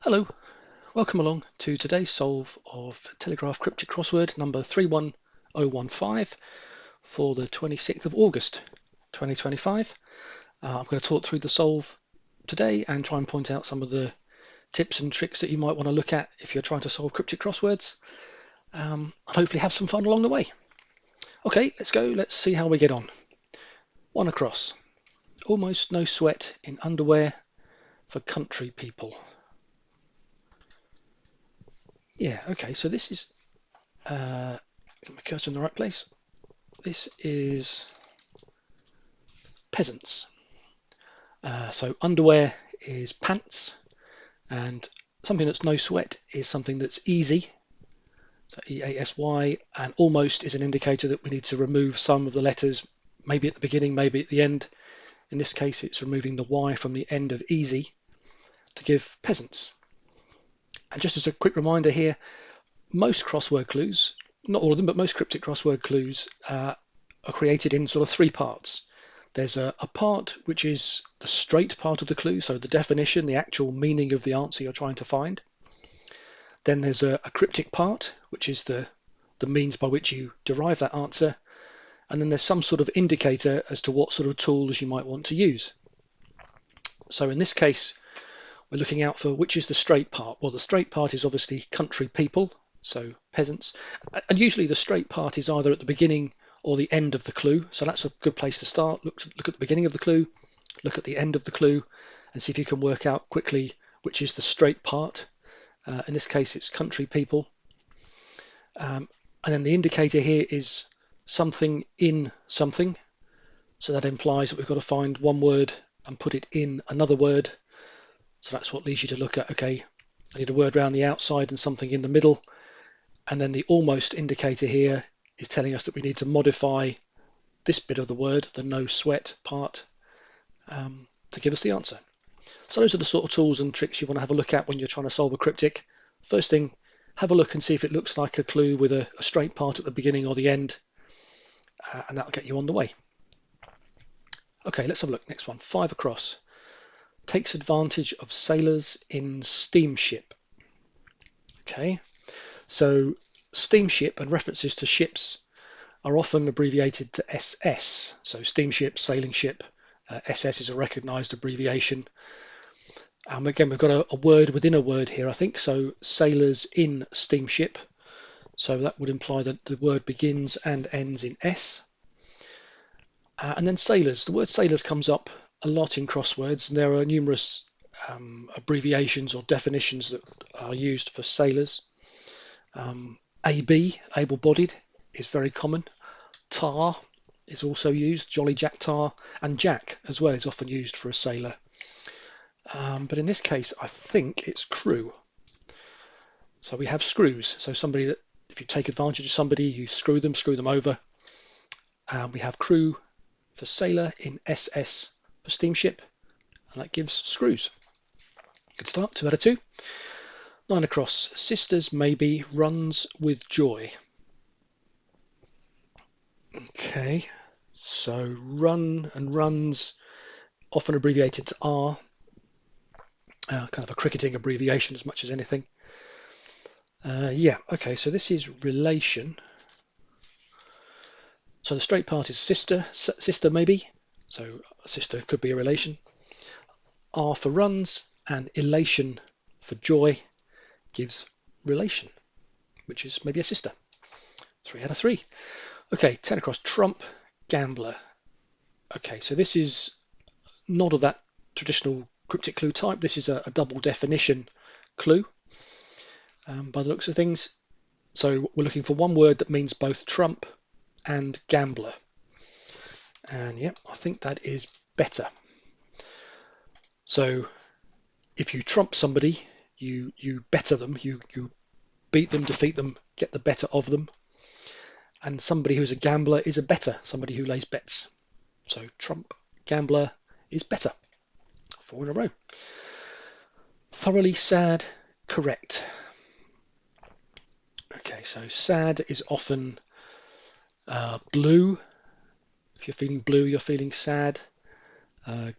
Hello, welcome along to today's solve of Telegraph Cryptic Crossword number 31015 for the 26th of August 2025. I'm going to talk through the solve today and try and point out some of the tips and tricks that you might want to look at if you're trying to solve cryptic crosswords, and hopefully have some fun along the way. Okay, let's go. Let's see how we get on. One across. Almost no sweat in underwear for country people. Yeah, okay, so this is, get my cursor in the right place. This is peasants. So underwear is pants, and something that's no sweat is something that's easy. So EASY, and almost is an indicator that we need to remove some of the letters, maybe at the beginning, maybe at the end. In this case, it's removing the Y from the end of easy to give peasants. And just as a quick reminder here, most crossword clues, not all of them, but most cryptic crossword clues are created in sort of three parts. There's a part which is the straight part of the clue, so the definition, the actual meaning of the answer you're trying to find. Then there's a cryptic part, which is the means by which you derive that answer. And then there's some sort of indicator as to what sort of tools you might want to use. So in this case, we're looking out for which is the straight part. Well, the straight part is obviously country people, so peasants. And usually the straight part is either at the beginning or the end of the clue. So that's a good place to start. Look at the beginning of the clue, look at the end of the clue, and see if you can work out quickly which is the straight part. In this case, it's country people. And then the indicator here is something in something. So that implies that we've got to find one word and put it in another word. So that's what leads you to look at, okay, I need a word around the outside and something in the middle. And then the almost indicator here is telling us that we need to modify this bit of the word, the no sweat part, to give us the answer. So those are the sort of tools and tricks you want to have a look at when you're trying to solve a cryptic. First thing, have a look and see if it looks like a clue with a straight part at the beginning or the end, and that'll get you on the way. Okay, let's have a look. Next one, 5 across. Takes advantage of sailors in steamship. Okay, so steamship and references to ships are often abbreviated to SS. So steamship, sailing ship, SS is a recognized abbreviation. Again, we've got a word within a word here, I think. So sailors in steamship. So that would imply that the word begins and ends in S. And then sailors. The word sailors comes up a lot in crosswords, and there are numerous abbreviations or definitions that are used for sailors. AB, able-bodied, is very common. Tar is also used, Jolly Jack Tar, and Jack as well is often used for a sailor. But in this case, I think it's crew. So we have screws. So somebody that, if you take advantage of somebody, you screw them over. We have crew for sailor in SS for steamship, and that gives screws. Good start, 2 out of 2. 9 across. Sisters maybe runs with joy. Okay, so run and runs, often abbreviated to R, kind of a cricketing abbreviation as much as anything. Yeah, okay, so this is relation. So the straight part is sister maybe, so a sister could be a relation. R for runs, and elation for joy gives relation, which is maybe a sister. 3 out of 3. Okay, 10 across. Trump, gambler. Okay, so this is not of that traditional cryptic clue type. This is a double definition clue by the looks of things. So we're looking for one word that means both trump and gambler. And yeah, I think that is better. So if you trump somebody, you better them, you beat them, defeat them, get the better of them. And somebody who's a gambler is a better, somebody who lays bets. So trump, gambler is better. 4 in a row. Thoroughly sad, correct. Okay, so sad is often blue. If you're feeling blue, you're feeling sad.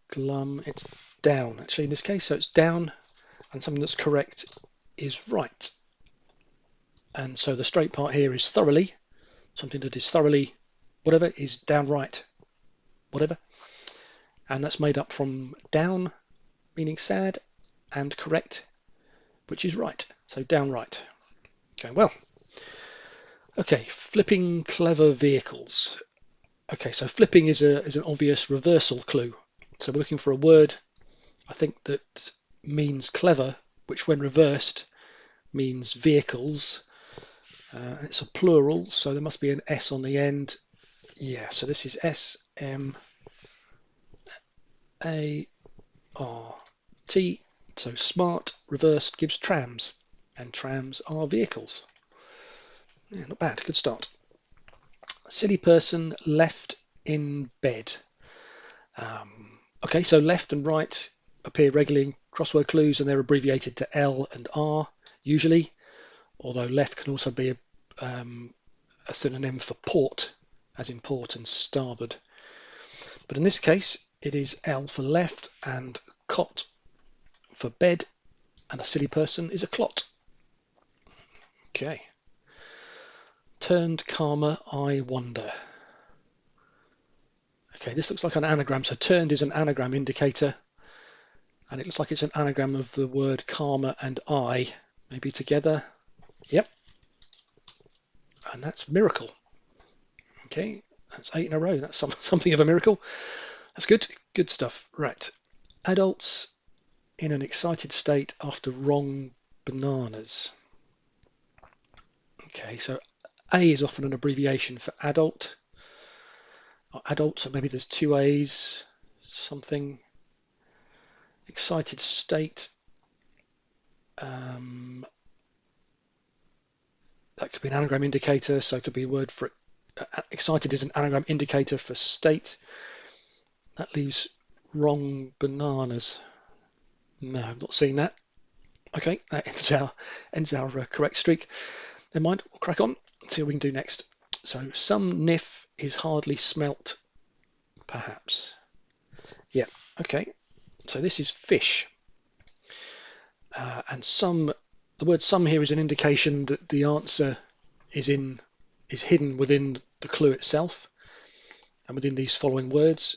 Glum, it's down actually in this case, so it's down, and something that's correct is right. And so the straight part here is thoroughly. Something that is thoroughly whatever is downright whatever. And that's made up from down, meaning sad, and correct, which is right. So downright. Going well. Okay, flipping clever vehicles. Okay, so flipping is an obvious reversal clue. So we're looking for a word, I think, that means clever, which when reversed means vehicles. It's a plural, so there must be an S on the end. Yeah, so this is SMART. So smart reversed gives trams, and trams are vehicles. Yeah, not bad, good start. Silly person left in bed. Okay, so left and right appear regularly in crossword clues, and they're abbreviated to L and R usually, although left can also be a synonym for port, as in port and starboard. But in this case, it is L for left and cot for bed, and a silly person is a clot. Okay. Turned karma, I wonder. Okay, this looks like an anagram. So turned is an anagram indicator, and it looks like it's an anagram of the word karma and I, maybe together. Yep. And that's miracle. Okay, that's 8 in a row. That's something of a miracle. That's good. Good stuff. Right. Adults in an excited state after wrong bananas. Okay, so A is often an abbreviation for adult. Or adult, so maybe there's two A's. Something. Excited state. That could be an anagram indicator, so it could be a word for it. Excited is an anagram indicator for state. That leaves wrong bananas. No, I've not seen that. Okay, that ends our correct streak. Never mind, we'll crack on. See what we can do next. So some niff is hardly smelt, perhaps. Yeah, okay. So this is fish. And the word some here is an indication that the answer is hidden within the clue itself and within these following words,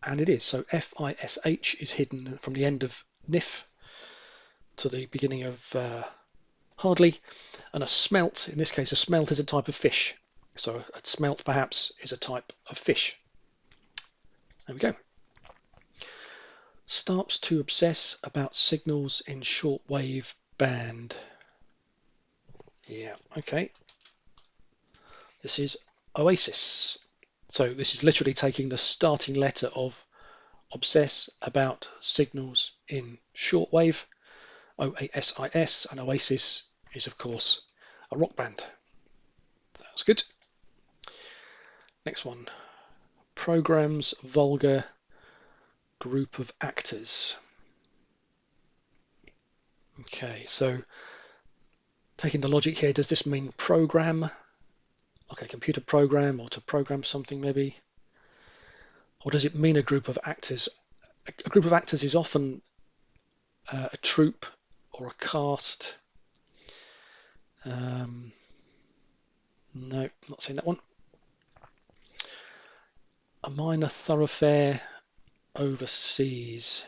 and it is. So FISH is hidden from the end of niff to the beginning of hardly, and a smelt, in this case, a smelt is a type of fish. So a smelt perhaps is a type of fish. There we go. Starts to obsess about signals in shortwave band. Yeah, okay. This is Oasis. So this is literally taking the starting letter of obsess about signals in shortwave, OASIS, and Oasis is of course a rock band. That's good. Next one. Programs vulgar group of actors. Okay, so taking the logic here, does this mean program? Okay, computer program, or to program something maybe? Or does it mean a group of actors? A group of actors is often a troupe or a cast. No, not seen that one. A minor thoroughfare overseas.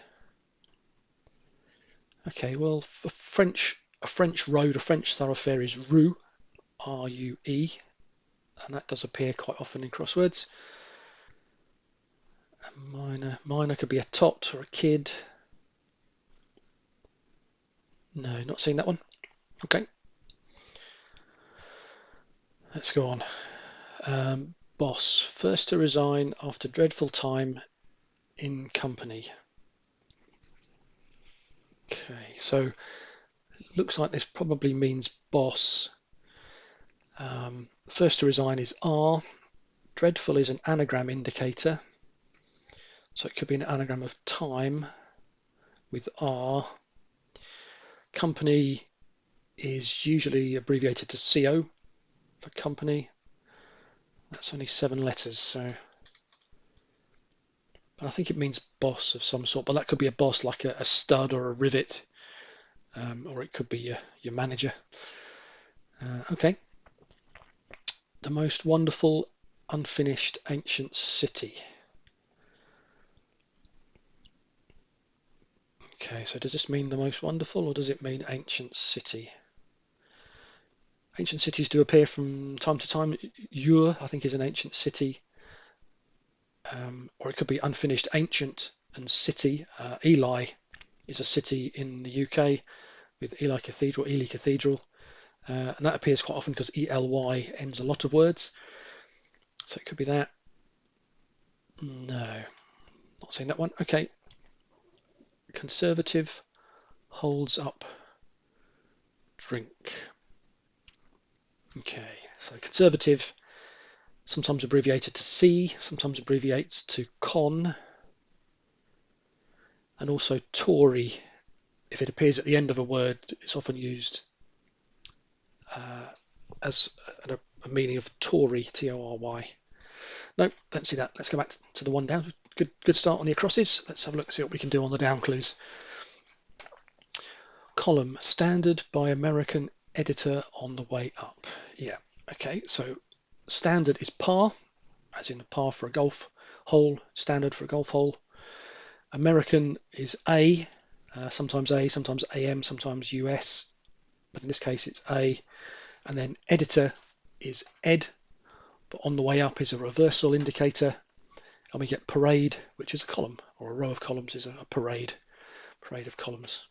Okay, well, for a French road, a French thoroughfare is rue, R-U-E, and that does appear quite often in crosswords. A minor could be a tot or a kid. No, not seeing that one. Okay. Let's go on. Boss, first to resign after dreadful time in company. Okay, so looks like this probably means boss. First to resign is R. Dreadful is an anagram indicator. So it could be an anagram of time with R. Company is usually abbreviated to CO for company. That's only 7 letters, so but I think it means boss of some sort, but that could be a boss like a stud or a rivet. or it could be your manager. Okay. The most wonderful unfinished ancient city. Okay, so does this mean the most wonderful, or does it mean ancient city? Ancient cities do appear from time to time. Ur, I think, is an ancient city, or it could be unfinished ancient and city. Ely is a city in the UK with Ely Cathedral, and that appears quite often because ELY ends a lot of words. So it could be that. No, not seeing that one. Okay. Conservative holds up drink. Okay, so conservative, sometimes abbreviated to C, sometimes abbreviates to con, and also Tory. If it appears at the end of a word, it's often used as a meaning of Tory, T-O-R-Y. No, don't see that. Let's go back to the one down. Good start on the acrosses. Let's have a look, see what we can do on the down clues. Column, standard by American editor on the way up. Yeah, okay, so standard is par, as in par for a golf hole, standard for a golf hole. American is A, sometimes AM, sometimes US, but in this case it's A. And then editor is ed, but on the way up is a reversal indicator. And we get parade, which is a column, or a row of columns is a parade of columns.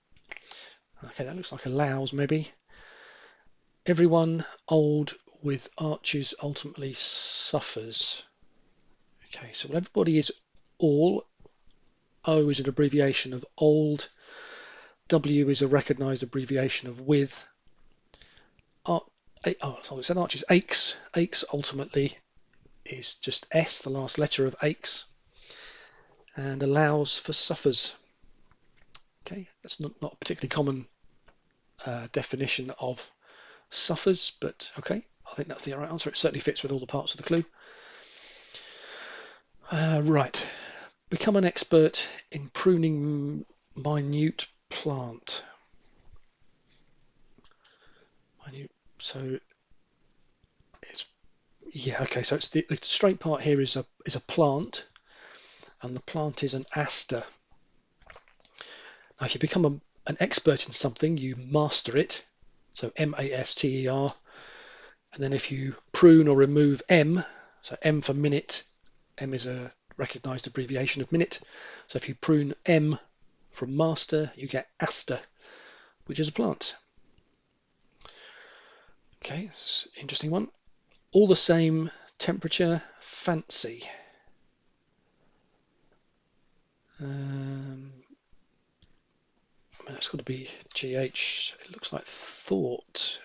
Okay, that looks like allows maybe. Everyone old with arches ultimately suffers. Okay, so everybody is all. O is an abbreviation of old. W is a recognised abbreviation of with. It's an arches. Aches. Aches ultimately is just S, the last letter of aches. And allows for suffers. Okay, that's not a particularly common definition of suffers, but okay, I think that's the right answer. It certainly fits with all the parts of the clue. Right, become an expert in pruning minute plant. So it's okay. So it's the straight part here is a plant, and the plant is an aster. Now, if you become an expert in something, you master it. So master. And then if you prune or remove M, so M for minute, M is a recognized abbreviation of minute. So if you prune M from master, you get aster, which is a plant. Okay, this is an interesting one. All the same, temperature, fancy. It's got to be GH. It looks like thought.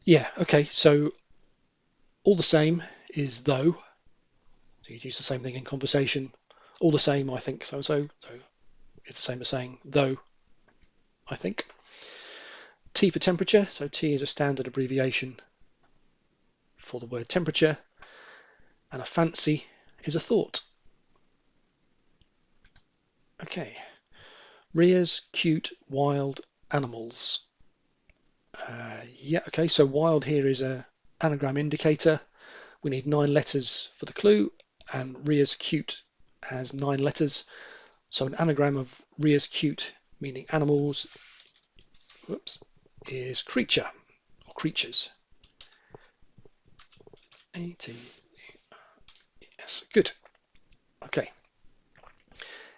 Yeah, okay, so all the same is though. So you'd use the same thing in conversation. All the same, I think so-and-so. So it's the same as saying though, I think. T for temperature. So T is a standard abbreviation for the word temperature. And a fancy is a thought. Okay. Rears cute wild animals. Yeah, okay, so wild here is a anagram indicator. We need 9 letters for the clue, and rears cute has 9 letters. So an anagram of rears cute, meaning animals, is creature or creatures. Yes, good. Okay.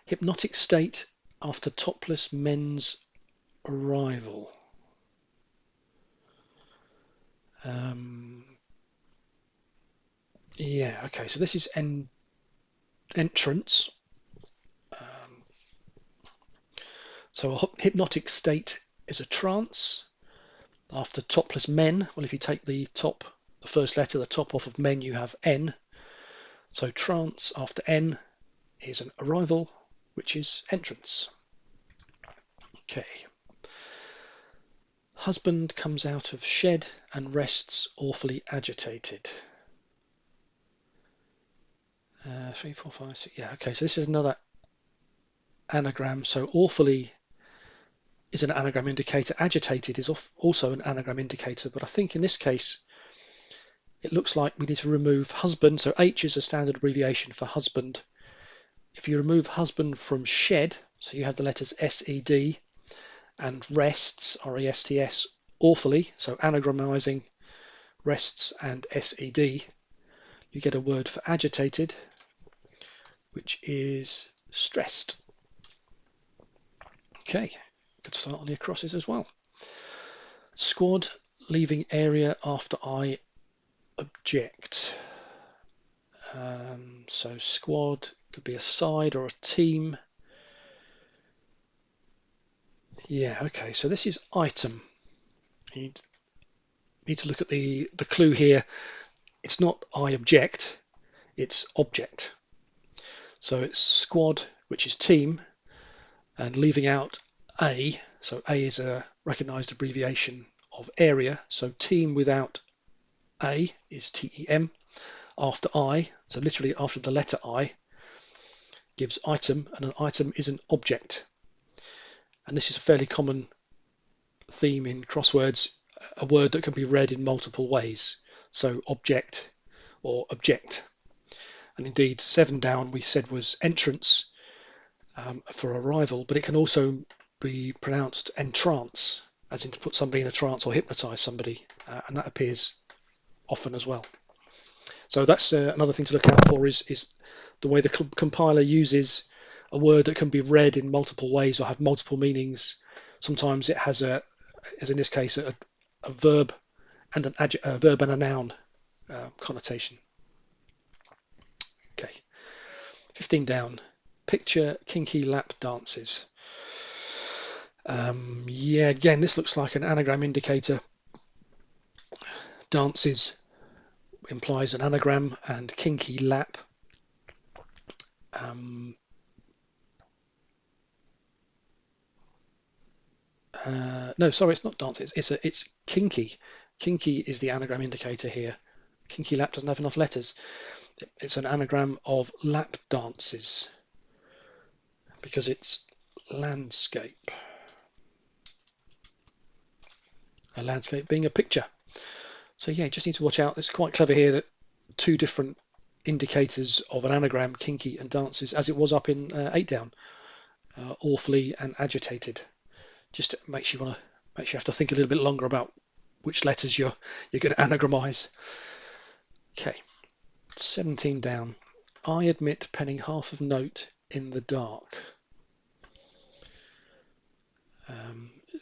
Hypnotic state after topless men's arrival. Yeah, okay, so this is entrance. So a hypnotic state is a trance. After topless men, well, if you take the first letter, the top off of men, you have N. So trance after N is an arrival, which is entrance. Okay. Husband comes out of shed and rests awfully agitated. 3, 4, 5, 6. Yeah, okay, so this is another anagram. So awfully is an anagram indicator. Agitated is also an anagram indicator, but I think in this case it looks like we need to remove husband. So H is a standard abbreviation for husband. If you remove husband from shed, so you have the letters SED, and rests, RESTS, awfully, so anagramizing rests and SED, you get a word for agitated, which is stressed. Okay, could start on your crosses as well. Squad, leaving area after I object. So squad could be a side or a team. Yeah, okay, so this is item. You need to look at the clue here. It's not I object, it's object. So it's squad, which is team, and leaving out A. So A is a recognized abbreviation of area. So team without A is TEM. After I, so literally after the letter I, gives item, and an item is an object. And this is a fairly common theme in crosswords, a word that can be read in multiple ways. So object or object. And indeed, 7 down we said was entrance for arrival, but it can also be pronounced entrance, as in to put somebody in a trance or hypnotize somebody, and that appears often as well. So that's another thing to look out for is the way the compiler uses a word that can be read in multiple ways or have multiple meanings. Sometimes it has as in this case, a verb and a verb and a noun connotation. Okay, 15 down. Picture kinky lap dances. Yeah, again, this looks like an anagram indicator. Dances implies an anagram, and kinky lap. No, sorry, it's not dances. It's kinky. Kinky is the anagram indicator here. Kinky lap doesn't have enough letters. It's an anagram of lap dances because it's landscape. A landscape being a picture. So yeah, you just need to watch out. It's quite clever here that 2 different indicators of an anagram, kinky and dances, as it was up in 8 down, awfully and agitated. Just makes you have to think a little bit longer about which letters you're going to anagramize. Okay, 17 down. I admit penning half of note in the dark.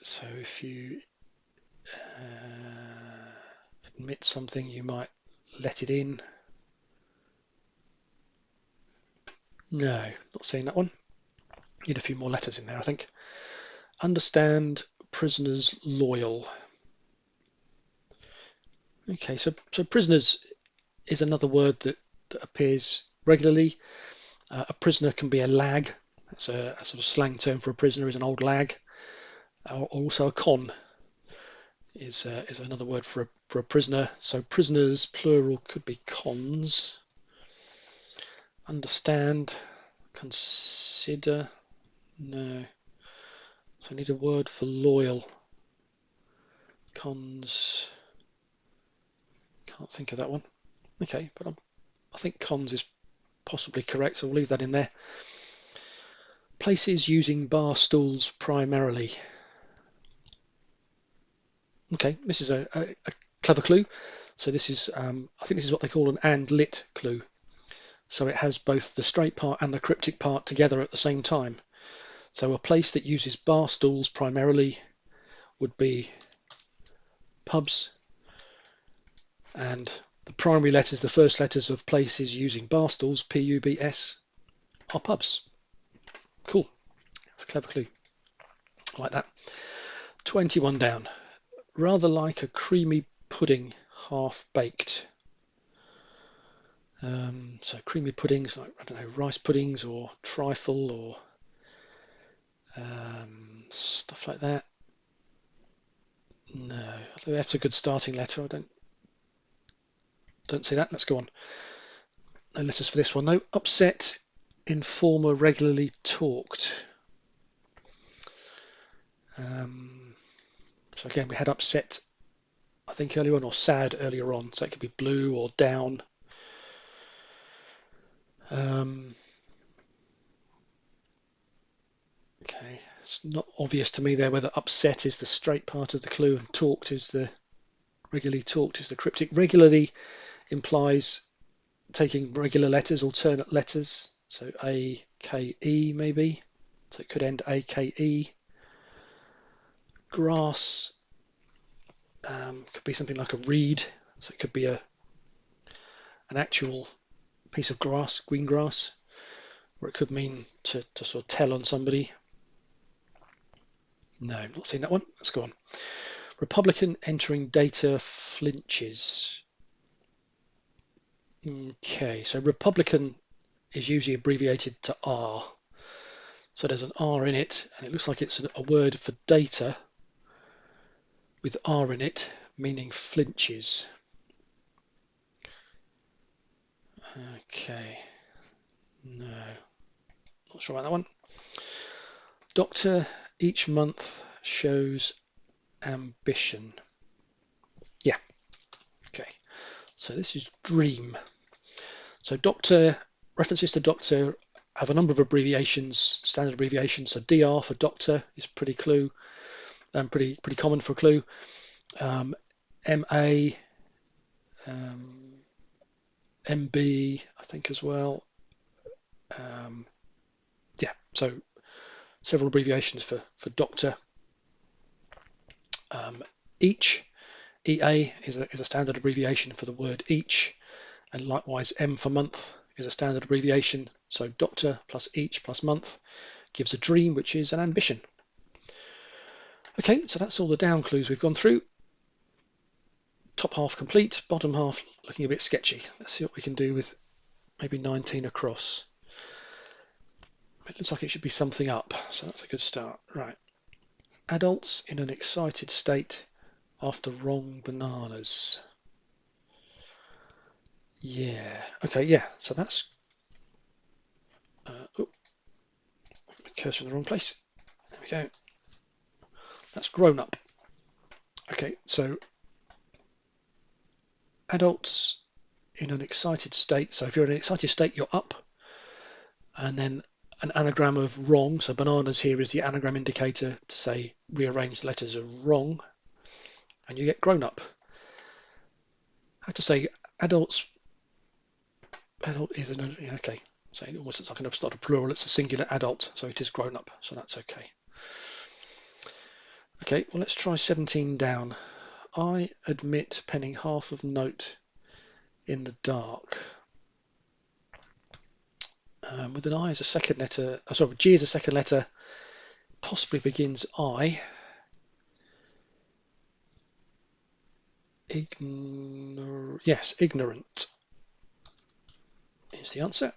So if you admit something, you might let it in. No, not seeing that one. Need a few more letters in there, I think. Understand prisoners loyal. Okay, so prisoners is another word that appears regularly. A prisoner can be a lag. That's a sort of slang term for a prisoner, is an old lag. Also a con is another word for a prisoner. So prisoners, plural, could be cons. Understand, consider, no. So I need a word for loyal. Cons, can't think of that one. Okay, but I think cons is possibly correct, so we'll leave that in there. Places using bar stools primarily. Okay, this is a clever clue. So this is, I think this is what they call an and lit clue. So it has both the straight part and the cryptic part together at the same time. So a place that uses bar stools primarily would be pubs, and the primary letters, the first letters of places using bar stools, P-U-B-S, are pubs. Cool, that's a clever clue. I like that. 21 down. Rather like a creamy pudding, half baked. So creamy puddings, like, I don't know, rice puddings or trifle or stuff like that. No, that's a good starting letter. I don't see that. Let's go on. No letters for this one. No. Upset, informer regularly talked. So again, we had upset, I think, earlier on, or sad earlier on. So it could be blue or down. Okay, it's not obvious to me there whether upset is the straight part of the clue and regularly talked is the cryptic. Regularly implies taking regular letters, alternate letters. So A, K, E maybe. So it could end A, K, E. Grass could be something like a reed. So it could be an actual piece of grass, green grass, or it could mean to sort of tell on somebody. No, not seen that one. Let's go on. Republican entering data flinches. Okay, so Republican is usually abbreviated to R. So there's an R in it, and it looks like it's a word for data with R in it, meaning flinches. Okay, no, not sure about that one. Doctor each month shows ambition. Yeah, okay. So this is dream. So doctor, references to doctor have a number of abbreviations, standard abbreviations. So DR for doctor is pretty pretty common for a clue. MA, MB, I think as well. Yeah, so several abbreviations for doctor. Each, EA is a standard abbreviation for the word each, and likewise M for month is a standard abbreviation. So doctor plus each plus month gives a dream, which is an ambition. Okay, so that's all the down clues we've gone through. Top half complete, bottom half looking a bit sketchy. Let's see what we can do with maybe 19 across. It looks like it should be something up, so that's a good start. Right. Adults in an excited state after wrong bananas. Yeah, okay, yeah, so that's cursor in the wrong place. There we go. That's grown up. Okay, so adults in an excited state. So if you're in an excited state, you're up. And then an anagram of wrong. So bananas here is the anagram indicator to say rearrange the letters of wrong. And you get grown up. I have to say adult is an, okay. So it almost looks like it's not a plural, it's a singular adult. So it is grown up. So that's okay. Okay, well, let's try 17 down. I admit penning half of note in the dark. With an I as a second letter, sorry, G as a second letter, possibly begins I. Yes, ignorant is the answer.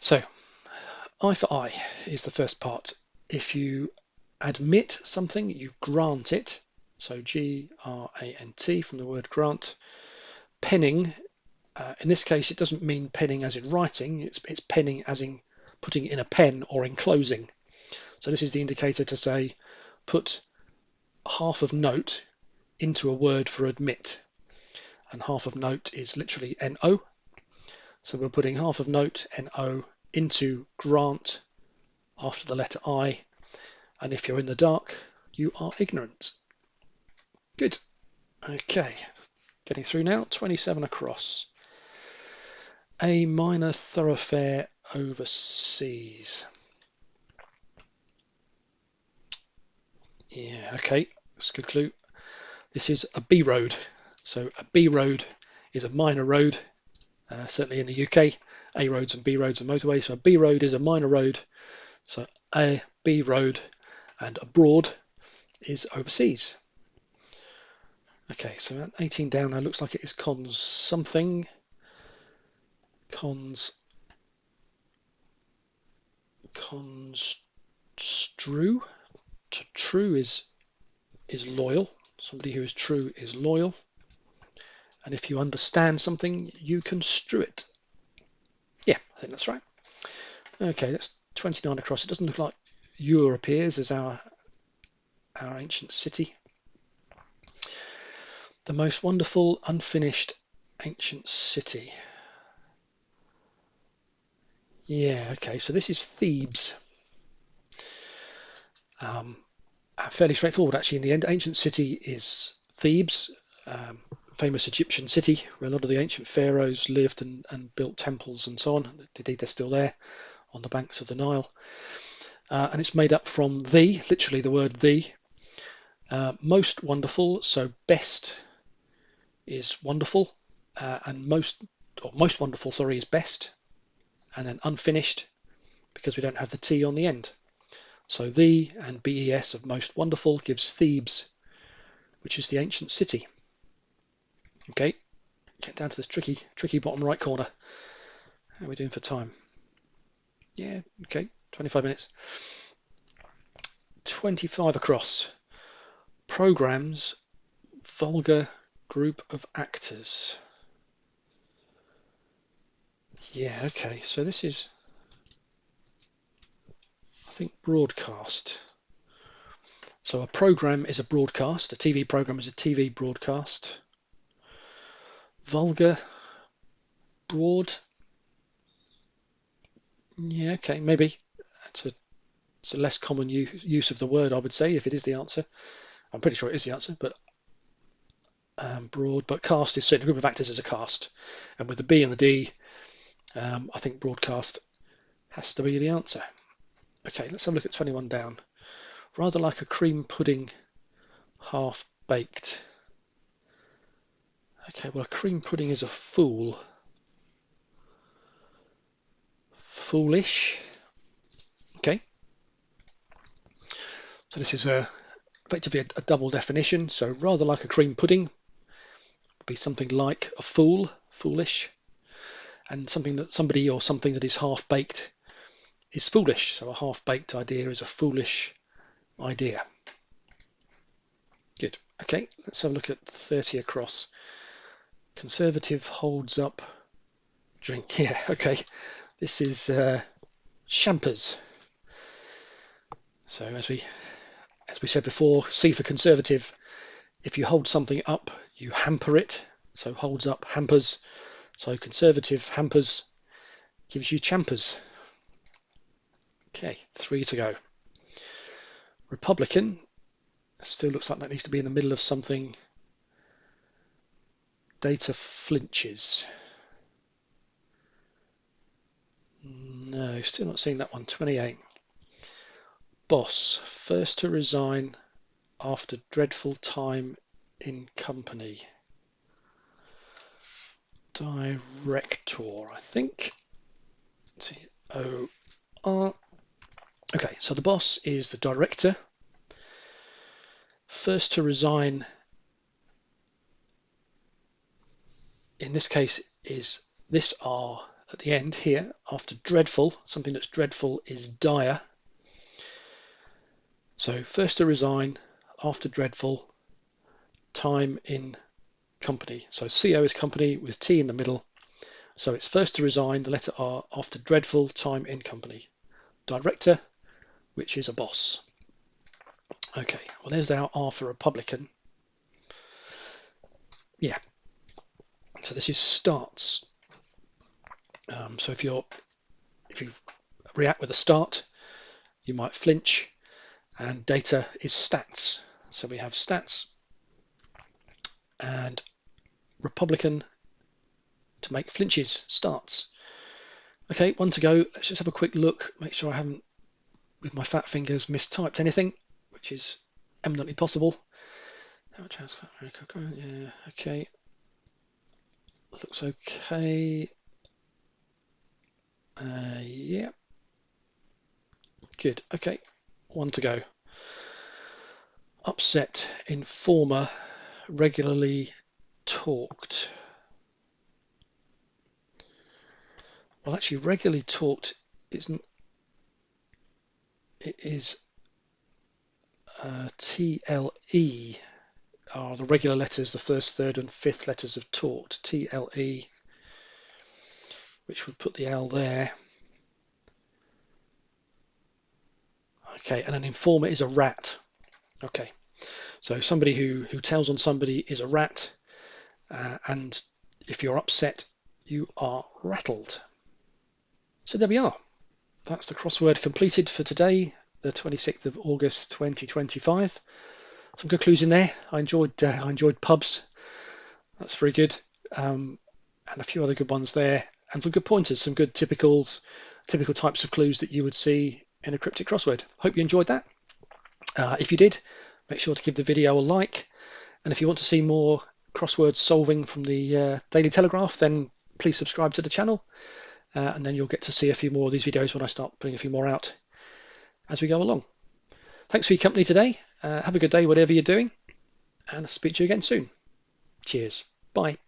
So, I for I is the first part. If you admit something, you grant it. So Grant from the word grant. Penning, in this case, it doesn't mean penning as in writing. It's penning as in putting in a pen or enclosing. So this is the indicator to say put half of note into a word for admit. And half of note is literally NO. So we're putting half of note, NO, into grant after the letter I. And if you're in the dark, you are ignorant. Good. Okay. Getting through now. 27 across. A minor thoroughfare overseas. Yeah, okay. That's a good clue. This is a B road. So a B road is a minor road, certainly in the UK. A roads and B roads are motorways. So a B road is a minor road. So a B road and abroad is overseas. Okay, so 18 down now looks like it is cons something. Construe. True is loyal. Somebody who is true is loyal. And if you understand something, you construe it. Yeah, I think that's right. Okay, that's 29 across. It doesn't look like Ur appears as our ancient city. The most wonderful unfinished ancient city. Yeah, okay, so this is Thebes. Fairly straightforward actually in the end. Ancient city is Thebes, famous Egyptian city where a lot of the ancient pharaohs lived and built temples and so on. Indeed, they're still there on the banks of the Nile. And it's made up from the, literally the word the, most wonderful, so best is wonderful, and most wonderful, sorry, is best, and then unfinished because we don't have the T on the end. So the and BES of most wonderful gives Thebes, which is the ancient city. Okay, get down to this tricky bottom right corner. How are we doing for time? Yeah, okay, 25 minutes. 25 across. Programs, vulgar group of actors. Yeah, okay, so this is, I think, broadcast. So a program is a broadcast, a TV program is a TV broadcast. Vulgar, broad. Yeah, okay, maybe. It's a less common use of the word, I would say, if it is the answer. I'm pretty sure it is the answer, but broad. But cast is certainly a group of actors as a cast. And with the B and the D, I think broadcast has to be the answer. Okay, let's have a look at 21 down. Rather like a cream pudding, half baked. Okay, well, a cream pudding is a fool. Foolish. Okay. So this is effectively a double definition. So rather like a cream pudding would be something like a fool, foolish, and somebody or something that is half baked is foolish. So a half baked idea is a foolish idea. Good. Okay, let's have a look at 30 across. Conservative holds up drink. Yeah, okay. This is champers. So as we said before, C for conservative. If you hold something up, you hamper it. So holds up, hampers. So conservative hampers gives you champers. Okay, 3 to go. Republican still looks like that needs to be in the middle of something. Data flinches. No, still not seeing that one. 28. Boss, first to resign after dreadful time in company. Director, I think. T-O-R. Okay, so the boss is the director. First to resign, in this case, is this R at the end here. After dreadful, something that's dreadful is dire. So first to resign, after dreadful, time in company. So CO is company with T in the middle. So it's first to resign, the letter R, after dreadful, time in company. Director, which is a boss. Okay, well there's our R for Republican. Yeah. So this is starts. So if you react with a start, you might flinch, and data is stats. So we have stats and Republican to make flinches, starts. Okay, 1 to go. Let's just have a quick look, make sure I haven't, with my fat fingers, mistyped anything, which is eminently possible. Yeah, okay. Looks okay. Yeah. Good. Okay. 1 to go. Upset, informer, regularly talked. Well, actually, regularly talked isn't. It is TLE are the regular letters, the first, third, and fifth letters of talked. TLE, which would put the L there. Okay, and an informer is a rat. Okay, so somebody who tells on somebody is a rat, and if you're upset, you are rattled. So there we are. That's the crossword completed for today, the 26th of August 2025. Some good clues in there. I enjoyed pubs. That's very good. And a few other good ones there, and some good pointers, some good typical types of clues that you would see in a cryptic crossword. Hope you enjoyed that. If you did, make sure to give the video a like. And if you want to see more crossword solving from the Daily Telegraph, then please subscribe to the channel. And then you'll get to see a few more of these videos when I start putting a few more out as we go along. Thanks for your company today. Have a good day, whatever you're doing, and I'll speak to you again soon. Cheers. Bye.